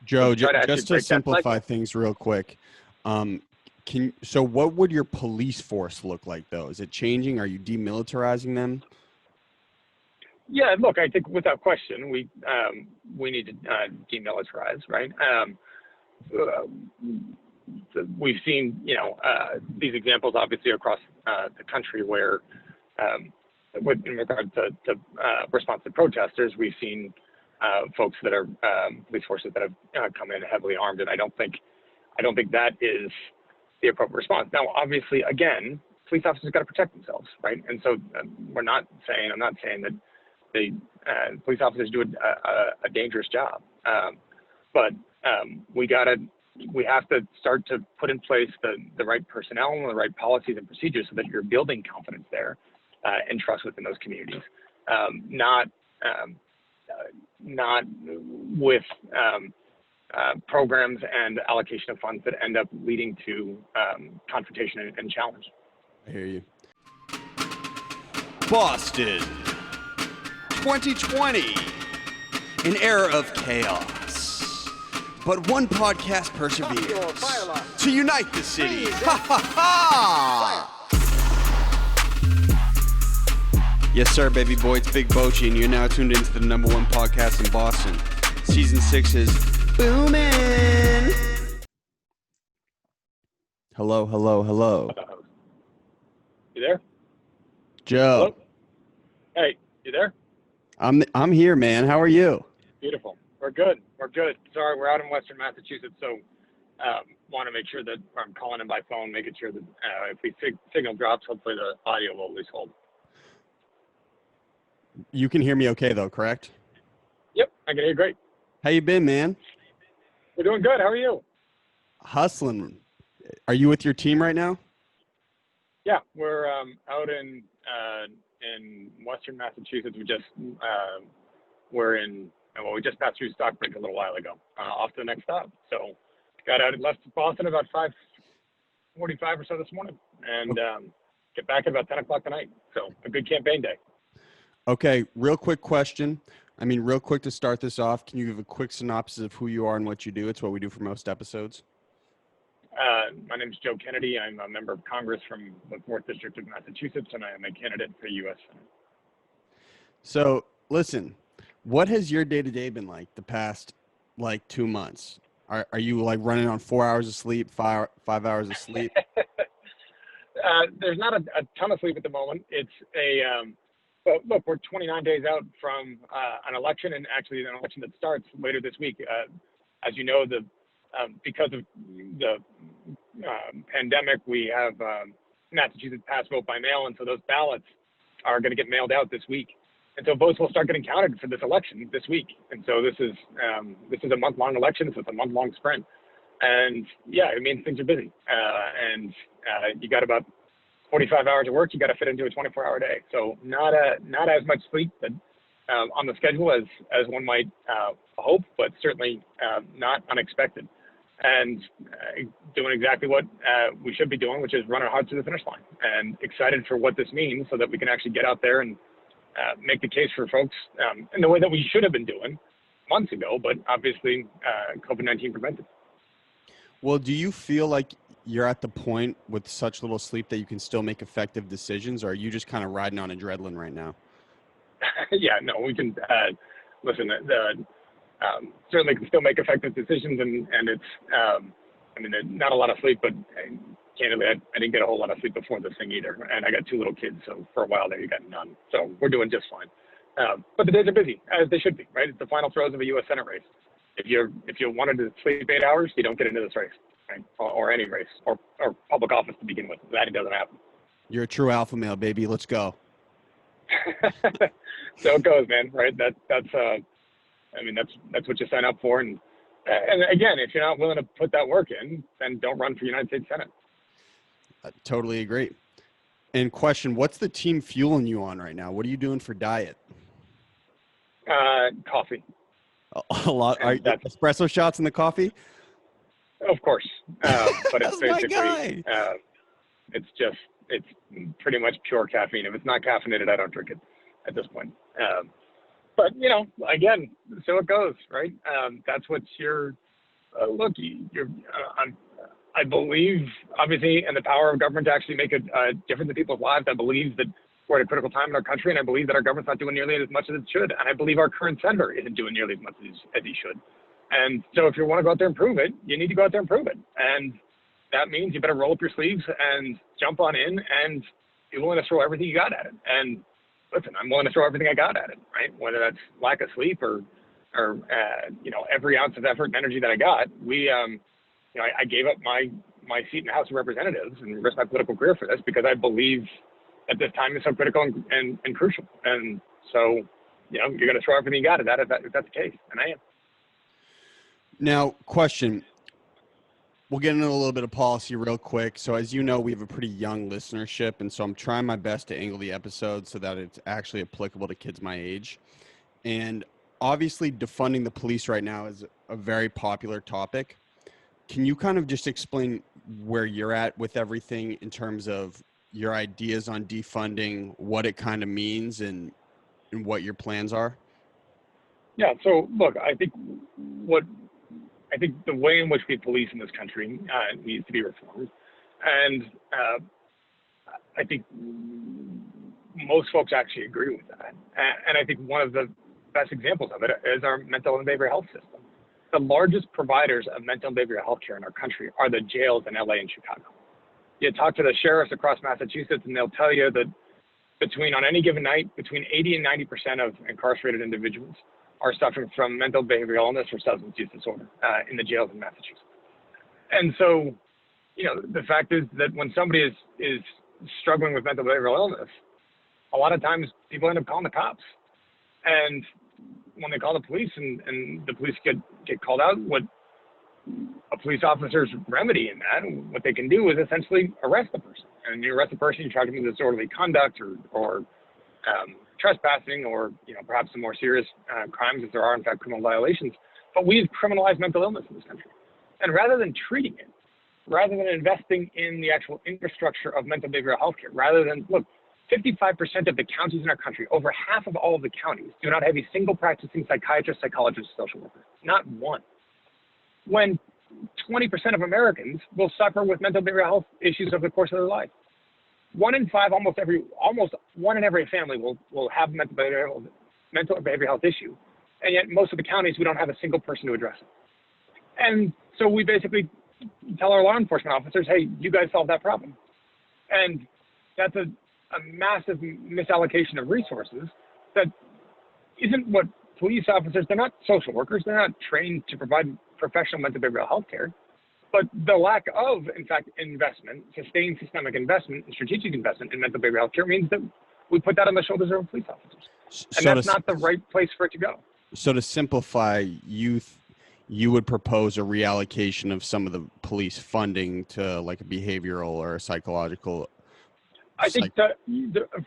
So Joe, try to actually just to break that simplify cycle. things real quick, so what would your police force look like though? Is it changing? Are you demilitarizing them? Yeah, look, I think without question, we need to demilitarize, right? We've seen, these examples obviously across the country where, in regard to response to protesters, we've seen folks that are police forces that have come in heavily armed, and I don't think that is the appropriate response. Now, obviously, again, police officers got to protect themselves, right? And so I'm not saying that the police officers do a dangerous job, but we have to start to put in place the right personnel and the right policies and procedures so that you're building confidence there and trust within those communities, not with programs and allocation of funds that end up leading to confrontation and challenge. I hear you. Boston, 2020, an era of chaos. But one podcast perseveres to unite the city. Ha ha ha! Yes, sir, baby boy. It's Big Bochi, and you're now tuned into the #1 podcast in Boston. Season 6 is booming. Hello, hello, hello. You there? Joe. Hello? Hey, you there? I'm here, man. How are you? Beautiful. We're good. Sorry, we're out in Western Massachusetts, so want to make sure that I'm calling in by phone, making sure that if the signal drops, hopefully the audio will at least hold. You can hear me okay, though, correct? Yep, I can hear you great. How you been, man? We're doing good. How are you? Hustling. Are you with your team right now? Yeah, we're out in Western Massachusetts. We just we just passed through Stockbridge a little while ago, off to the next stop. So got out and left Boston about 5:45 or so this morning, and get back at about 10 o'clock tonight. So a good campaign day. Okay, real quick question. Real quick to start this off, can you give a quick synopsis of who you are and what you do? It's what we do for most episodes. My name is Joe Kennedy. I'm a member of Congress from the 4th District of Massachusetts, and I am a candidate for U.S. Senate. So, listen, what has your day-to-day been like the past, 2 months? Are you, running on 4 hours of sleep, five hours of sleep? There's not a ton of sleep at the moment. It's but look, we're 29 days out from an election, and actually an election that starts later this week. As you know, because of the pandemic, we have Massachusetts pass vote by mail, and so those ballots are going to get mailed out this week. And so votes will start getting counted for this election this week. And so this is a month-long election. So it's a month-long sprint. And yeah, it means things are busy. And you got about 45 hours of work you got to fit into a 24-hour day. So not as much sleep but, on the schedule as one might hope, but certainly not unexpected. And doing exactly what we should be doing, which is running hard to the finish line. And excited for what this means so that we can actually get out there and make the case for folks in the way that we should have been doing months ago, but obviously COVID-19 prevented. Well, do you feel like you're at the point with such little sleep that you can still make effective decisions, or are you just kind of riding on adrenaline right now? Yeah, no, we can listen. Certainly can still make effective decisions, and it's not a lot of sleep, but candidly, I didn't get a whole lot of sleep before this thing either, and I got 2 little kids, so for a while there, you got none. So we're doing just fine. But the days are busy, as they should be, right? It's the final throes of a U.S. Senate race. If you wanted to sleep 8 hours, you don't get into this race, right? Or any race, or public office to begin with. That doesn't happen. You're a true alpha male, baby. Let's go. So it goes, man. Right? That's what you sign up for. And again, if you're not willing to put that work in, then don't run for United States Senate. I totally agree. And question, what's the team fueling you on right now? What are you doing for diet? Coffee. A lot. Are espresso shots in the coffee? Of course. But it's basically, it's pretty much pure caffeine. If it's not caffeinated, I don't drink it at this point. But again, so it goes, right? That's what your Look, I believe, obviously, in the power of government to actually make a difference in people's lives. I believe that we're at a critical time in our country, and I believe that our government's not doing nearly as much as it should. And I believe our current senator isn't doing nearly as much as he should. And so if you want to go out there and prove it, you need to go out there and prove it. And that means you better roll up your sleeves and jump on in and be willing to throw everything you got at it. And listen, I'm willing to throw everything I got at it, right? Whether that's lack of sleep or every ounce of effort and energy that I got. I gave up my seat in the House of Representatives and risked my political career for this because I believe that this time is so critical and crucial. And so, you're going to throw everything you got at that if that's the case. And I am. Now, question. We'll get into a little bit of policy real quick. So as you know, we have a pretty young listenership, and so I'm trying my best to angle the episode so that it's actually applicable to kids my age. And obviously, defunding the police right now is a very popular topic. Can you kind of just explain where you're at with everything in terms of your ideas on defunding, what it kind of means, and what your plans are? Yeah. So look, I think the way in which we police in this country needs to be reformed, and I think most folks actually agree with that. And I think one of the best examples of it is our mental and behavioral health system. The largest providers of mental and behavioral health care in our country are the jails in LA and Chicago. You talk to the sheriffs across Massachusetts, and they'll tell you that on any given night, between 80 and 90% of incarcerated individuals are suffering from mental behavioral illness or substance use disorder in the jails in Massachusetts. And so, the fact is that when somebody is struggling with mental behavioral illness, a lot of times people end up calling the cops. And when they call the police and the police get called out, what a police officer's remedy in that, what they can do is essentially arrest the person. And you arrest the person, you charge them with disorderly conduct or trespassing, or perhaps some more serious crimes if there are in fact criminal violations. But we've criminalized mental illness in this country. And rather than treating it, rather than investing in the actual infrastructure of mental behavioral health care, rather than, look, 55% of the counties in our country, over half of all of the counties, do not have a single practicing psychiatrist, psychologist, social worker. Not one. When 20% of Americans will suffer with mental behavioral health issues over the course of their life. 1 in 5, almost one in every family will have mental behavioral health issue. And yet most of the counties, we don't have a single person to address it. And so we basically tell our law enforcement officers, hey, you guys solve that problem. And that's a massive misallocation of resources that isn't what police officers, they're not social workers, they're not trained to provide professional mental behavioral health care. But the lack of, in fact, investment, sustained systemic investment, and strategic investment in mental behavioral health care means that we put that on the shoulders of police officers. And that's not the right place for it to go. So to simplify, you would propose a reallocation of some of the police funding to like a behavioral or a psychological. I think that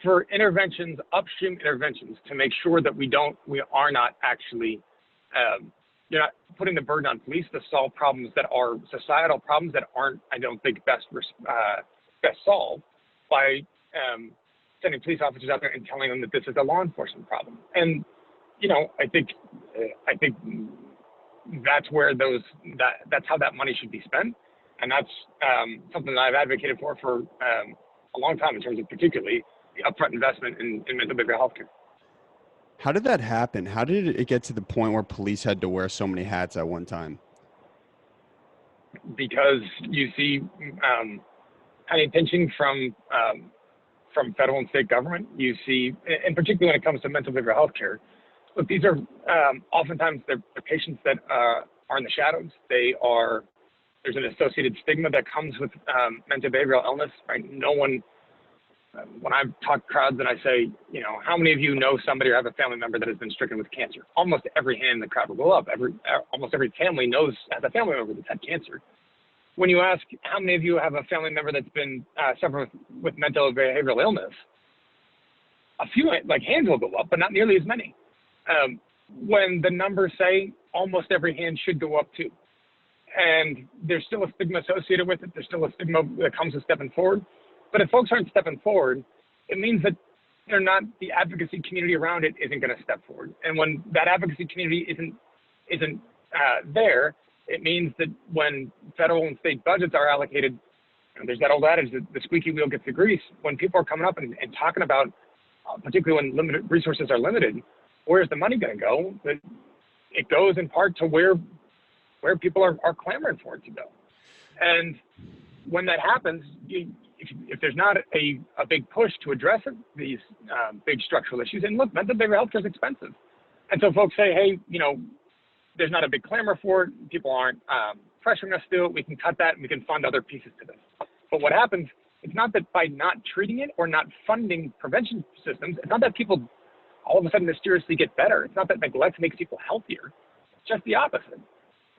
for interventions, upstream interventions, to make sure that we are not actually, you're not putting the burden on police to solve problems that are societal problems that aren't, I don't think, best solved by sending police officers out there and telling them that this is a law enforcement problem. And I think that's where that's how that money should be spent, and that's something that I've advocated for a long time in terms of particularly the upfront investment in mental behavioral health care. How did that happen? How did it get to the point where police had to wear so many hats at one time? Because you see penny pinching from federal and state government. You see, in particular when it comes to mental behavioral health care, look, these are oftentimes they're patients that are in the shadows. There's an associated stigma that comes with mental behavioral illness, right? No one, when I talk to crowds and I say, how many of you know somebody or have a family member that has been stricken with cancer? Almost every hand in the crowd will go up. Almost every family has a family member that's had cancer. When you ask how many of you have a family member that's been suffering with mental behavioral illness, a few hands will go up, but not nearly as many. When the numbers say almost every hand should go up too. And there's still a stigma associated with it. There's still a stigma that comes with stepping forward. But if folks aren't stepping forward, it means that the advocacy community around it isn't going to step forward. And when that advocacy community isn't there, It means that when federal and state budgets are allocated, and there's that old adage that the squeaky wheel gets the grease. When people are coming up and talking about, particularly when limited resources are limited, where's the money going to go? It goes in part to where people are clamoring for it to go. And when that happens, if there's not a big push to address these big structural issues, and look, mental behavioral health care is expensive. And so folks say, hey, there's not a big clamor for it. People aren't pressuring us to do it. We can cut that and we can fund other pieces to this. But what happens, it's not that by not treating it or not funding prevention systems, it's not that people all of a sudden mysteriously get better. It's not that neglect makes people healthier. It's just the opposite.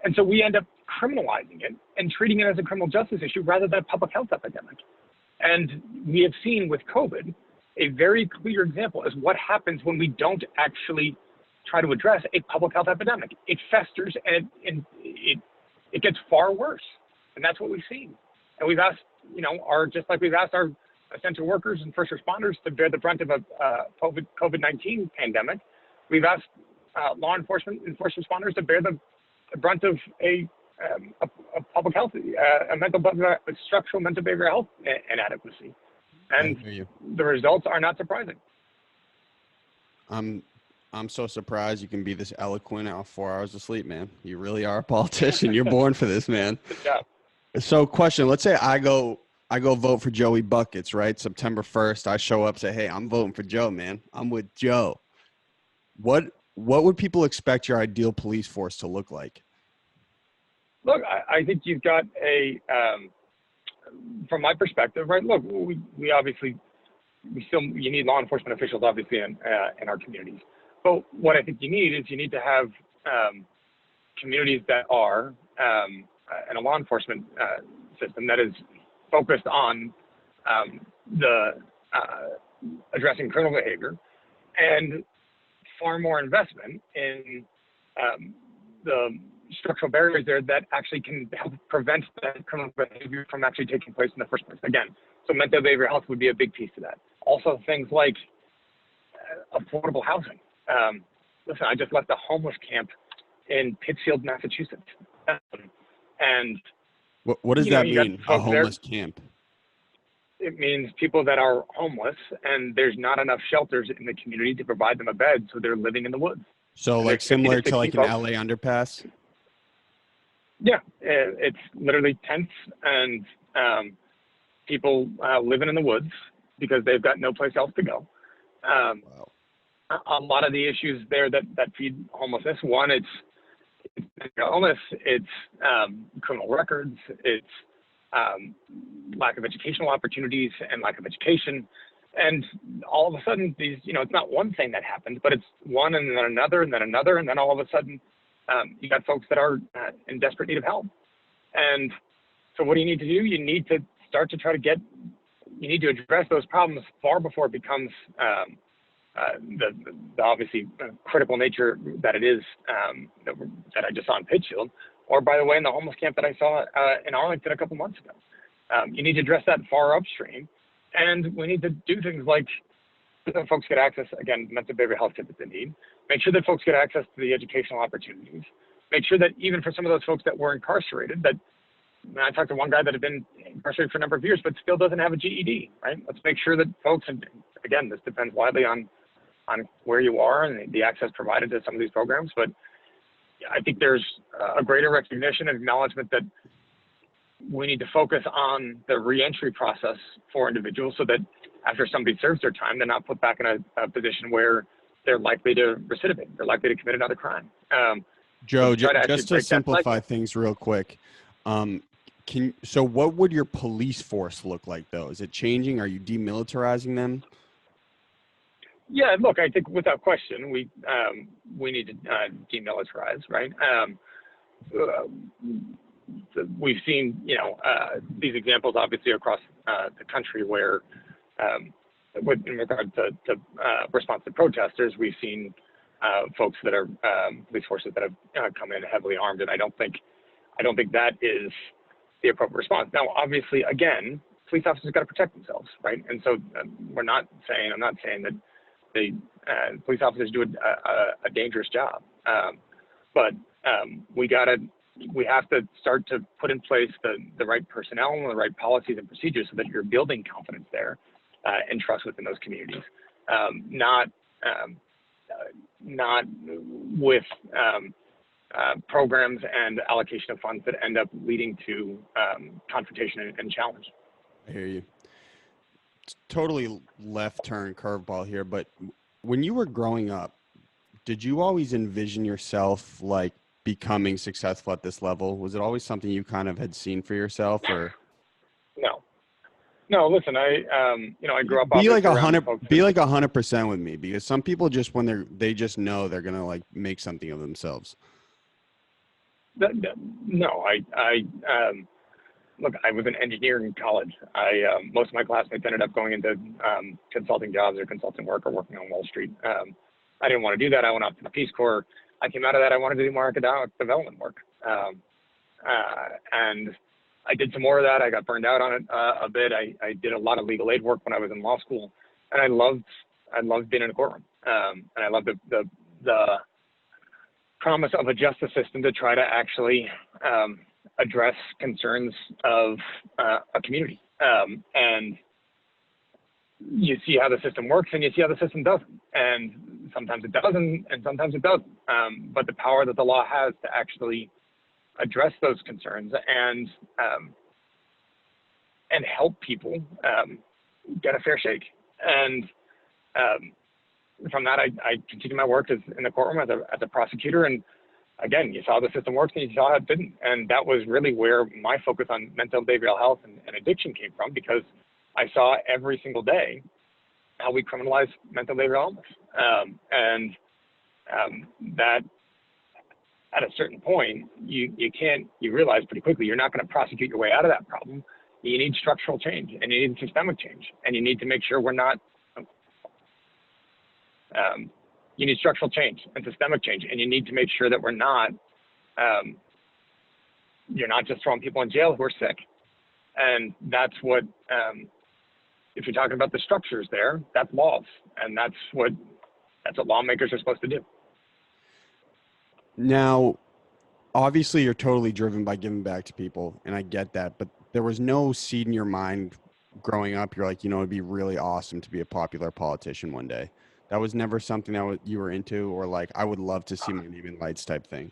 And so we end up criminalizing it and treating it as a criminal justice issue rather than a public health epidemic. And we have seen with COVID a very clear example as what happens when we don't actually try to address a public health epidemic. It festers and it gets far worse. And that's what we've seen. And we've asked, just like we've asked our essential workers and first responders to bear the brunt of a COVID-19 pandemic, we've asked law enforcement and first responders to bear the brunt of a public health, a structural mental behavioral health inadequacy. And the results are not surprising. I'm so surprised you can be this eloquent off 4 hours of sleep, man. You really are a politician. You're born for this, man. Good job. So question, let's say I go vote for Joey Buckets, right? September 1st, I show up, say, hey, I'm voting for Joe, man. I'm with Joe. What would people expect your ideal police force to look like? Look, I think you've got from my perspective, right? Look, we obviously, you need law enforcement officials, obviously, in our communities. But what I think you need to have communities that are and a law enforcement system that is focused on addressing criminal behavior, and far more investment in the structural barriers there that actually can help prevent that criminal behavior from actually taking place in the first place. Again, so mental behavioral health would be a big piece to that. Also, things like affordable housing. Listen, I just left a homeless camp in Pittsfield, Massachusetts. And what does that mean, a homeless camp? It means people that are homeless and there's not enough shelters in the community to provide them a bed, so they're living in the woods. So like similar to like an LA underpass? Yeah, it's literally tents and people living in the woods because they've got no place else to go. Wow. A lot of the issues there that feed homelessness, one, it's illness, it's criminal records, it's lack of educational opportunities and lack of education. And all of a sudden, it's not one thing that happens, but it's one and then another and then another. And then all of a sudden, you got folks that are in desperate need of help. And so what do you need to do? You need to start to you need to address those problems far before it becomes the obviously critical nature that it is, that I just saw in Pittsfield, or by the way, in the homeless camp that I saw in Arlington a couple months ago. You need to address that far upstream. And we need to do things like that folks get access, again, mental behavioral health care that they need. Make sure that folks get access to the educational opportunities. Make sure that even for some of those folks that were incarcerated, I talked to one guy that had been incarcerated for a number of years, but still doesn't have a GED, right? Let's make sure that folks, and again, this depends widely on where you are and the access provided to some of these programs. But I think there's a greater recognition and acknowledgement that we need to focus on the reentry process for individuals so that after somebody serves their time, they're not put back in a position where they're likely to recidivate. They're likely to commit another crime. Joe, just to simplify things real quick, so what would your police force look like, though? Is it changing? Are you demilitarizing them? Yeah, look, I think without question, we need to demilitarize, right? We've seen, these examples obviously across the country where, in regard to response to protesters, we've seen folks that are police forces that have come in heavily armed, and I don't think that is the appropriate response. Now, obviously, again, police officers got to protect themselves, right? And so I'm not saying that the police officers do a dangerous job, but we got to we have to start to put in place the right personnel and the right policies and procedures so that you're building confidence there and trust within those communities, not with programs and allocation of funds that end up leading to confrontation and challenge. I hear you. It's totally left turn curveball here, but when you were growing up, did you always envision yourself like becoming successful at this level? Was it always something you kind of had seen for yourself, or? No, listen, I grew up Be like around folks. Be like 100% with me, because some people just, when they just know they're going to like make something of themselves. No, look, I was an engineer in college. Most of my classmates ended up going into consulting jobs or consulting work or working on Wall Street. I didn't want to do that. I went off to the Peace Corps. I came out of that. I wanted to do more academic development work. And I did some more of that. I got burned out on it a bit. I did a lot of legal aid work when I was in law school, and I loved being in a courtroom. And I loved the promise of a justice system to try to actually address concerns of a community. And you see how the system works, and you see how the system doesn't. And sometimes it does, and sometimes it doesn't. But the power that the law has to actually address those concerns and help people get a fair shake. And from that, I continued my work in the courtroom as a prosecutor. And again, you saw the system works and you saw it didn't. And that was really where my focus on mental and behavioral health and addiction came from, because I saw every single day how we criminalize mental and behavioral illness. That at a certain point, you realize pretty quickly you're not going to prosecute your way out of that problem. You need structural change, and you need systemic change, and you need to make sure we're not. You need structural change and systemic change, and you need to make sure that we're not. You're not just throwing people in jail who are sick, and that's what. If you're talking about the structures there, that's laws, and that's what lawmakers are supposed to do. Now, obviously, you're totally driven by giving back to people, and I get that. But there was no seed in your mind growing up. You're like, it'd be really awesome to be a popular politician one day. That was never something that you were into, or like, I would love to see my name in lights type thing.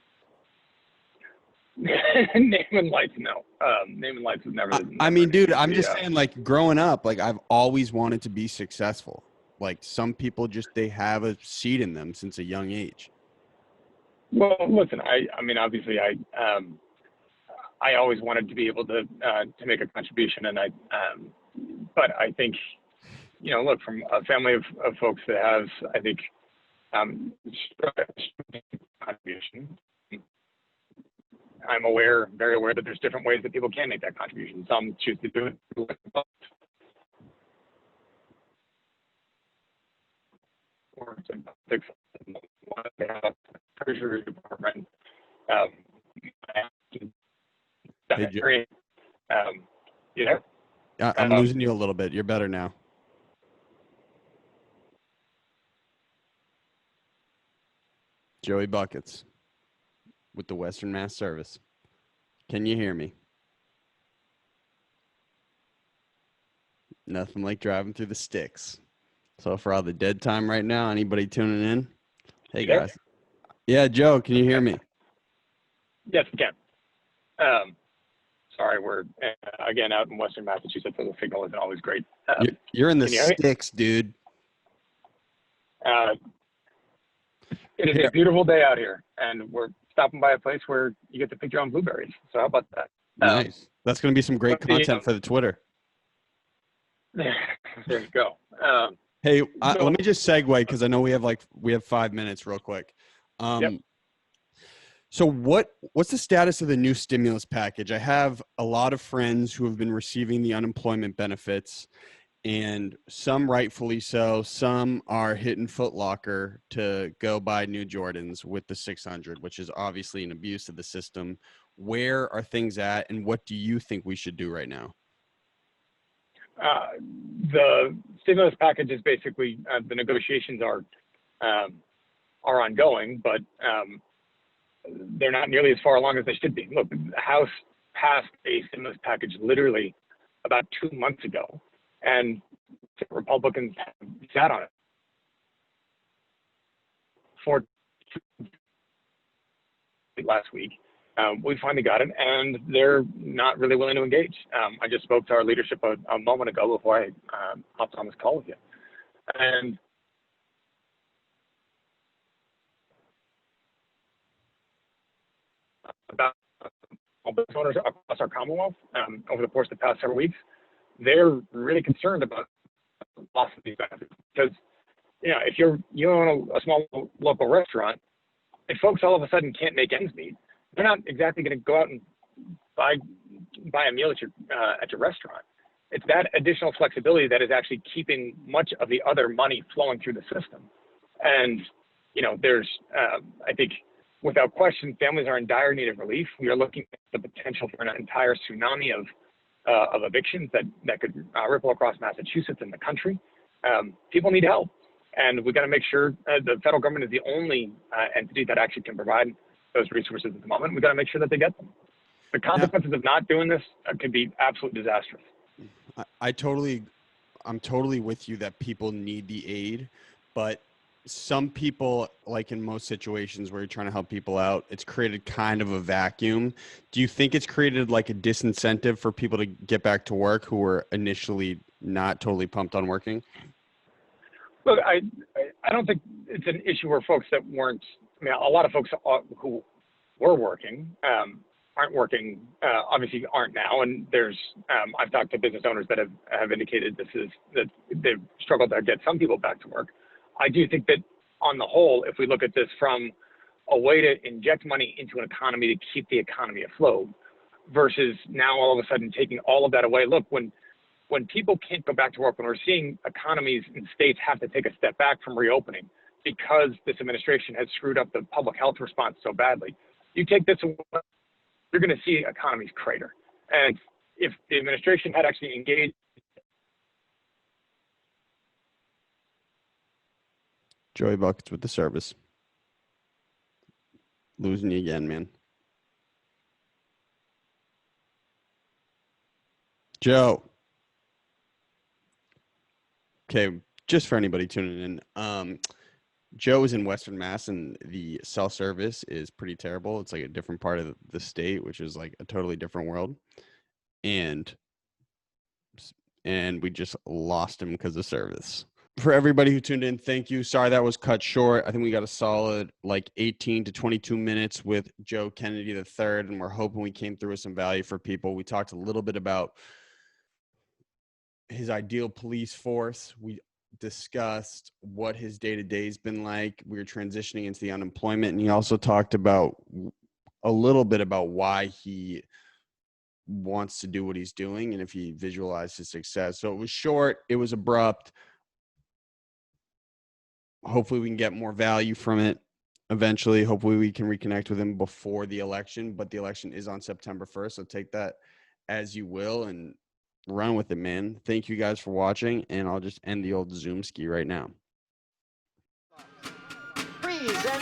Name and lights, no. Name and lights was never. I mean, dude, I'm just saying, like, growing up, like, I've always wanted to be successful. Like, some people they have a seed in them since a young age. Well, listen, I mean, obviously, I always wanted to be able to make a contribution, and but I think, look, from a family of folks that has, I think, contribution. I'm very aware that there's different ways that people can make that contribution. Some choose to do it. Or Treasury Department. Hey, You know? I'm losing you a little bit. You're better now. Joey Buckets with the Western Mass Service. Can you hear me? Nothing like driving through the sticks. So for all the dead time right now, anybody tuning in? Hey, guys. Yeah, Joe, can you hear me? Yes, we can. Sorry, we're again out in Western Massachusetts, so the signal isn't always great. You're in the sticks, dude. It is a beautiful day out here, and we're stopping by a place where you get to pick your own blueberries. So how about that? Nice. That's going to be some great content for the Twitter. There you go. Hey, let me just segue, because I know we have 5 minutes real quick. Yep. So what's the status of the new stimulus package? I have a lot of friends who have been receiving the unemployment benefits, and some rightfully so. Some are hitting Foot Locker to go buy new Jordans with the 600, which is obviously an abuse of the system. Where are things at, and what do you think we should do right now? The stimulus package is basically the negotiations are ongoing, but they're not nearly as far along as they should be. Look, the House passed a stimulus package literally about 2 months ago, and Republicans sat on it for last week. We finally got it, and they're not really willing to engage. I just spoke to our leadership a moment ago before I hopped on this call with you. And about all business owners across our Commonwealth over the course of the past several weeks, they're really concerned about the loss of these benefits. Because, if you own a small local restaurant, if folks all of a sudden can't make ends meet, they're not exactly going to go out and buy a meal at your restaurant. It's that additional flexibility that is actually keeping much of the other money flowing through the system. And, there's, I think, without question, families are in dire need of relief. We are looking at the potential for an entire tsunami of evictions that could ripple across Massachusetts and the country. People need help. And we've got to make sure the federal government is the only entity that actually can provide those resources at the moment. We've got to make sure that they get them. The consequences of not doing this could be absolutely disastrous. I'm totally with you that people need the aid, but some people, like in most situations where you're trying to help people out, it's created kind of a vacuum. Do you think it's created like a disincentive for people to get back to work who were initially not totally pumped on working? Look, I don't think it's an issue where folks that weren't, a lot of folks who were working aren't working, obviously aren't now. And there's, I've talked to business owners that have indicated that they've struggled to get some people back to work. I do think that on the whole, if we look at this from a way to inject money into an economy to keep the economy afloat versus now all of a sudden taking all of that away. Look, when people can't go back to work, when we're seeing economies and states have to take a step back from reopening because this administration has screwed up the public health response so badly, you take this away, you're going to see economies crater. And if the administration had actually engaged. Joey Buckets with the service. Losing you again, man. Joe. Okay, just for anybody tuning in, Joe is in Western Mass, and the cell service is pretty terrible. It's like a different part of the state, which is like a totally different world. And we just lost him because of service. For everybody who tuned in, thank you. Sorry that was cut short. I think we got a solid like 18 to 22 minutes with Joe Kennedy III, and we're hoping we came through with some value for people. We talked a little bit about his ideal police force. We discussed what his day-to-day has been like. We were transitioning into the unemployment, and he also talked about a little bit about why he wants to do what he's doing and if he visualized his success. So it was short, it was abrupt. Hopefully we can get more value from it eventually. Hopefully we can reconnect with him before the election, but the election is on September 1st. So take that as you will and run with it, man. Thank you guys for watching, and I'll just end the old Zoom ski right now. Present